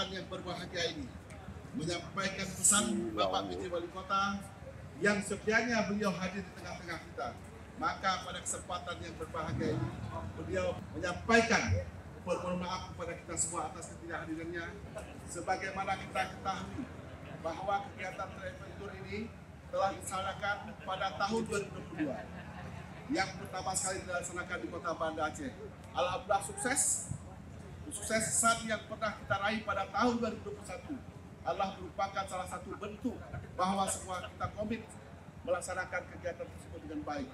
kesempatan yang berbahagia ini menyampaikan pesan Bapak PJ Wali Kota yang setianya beliau hadir di tengah-tengah kita. Maka pada kesempatan yang berbahagia ini beliau menyampaikan permohonan maaf kepada kita semua atas ketidakhadirannya. Sebagaimana kita ketahui bahwa kegiatan travel tour ini telah dilaksanakan pada tahun 2022 yang pertama sekali dilaksanakan di Kota Banda Aceh. Alhamdulillah sukses. Sukses yang pernah kita raih pada tahun 2021 adalah merupakan salah satu bentuk bahwa semua kita komit melaksanakan kegiatan tersebut dengan baik.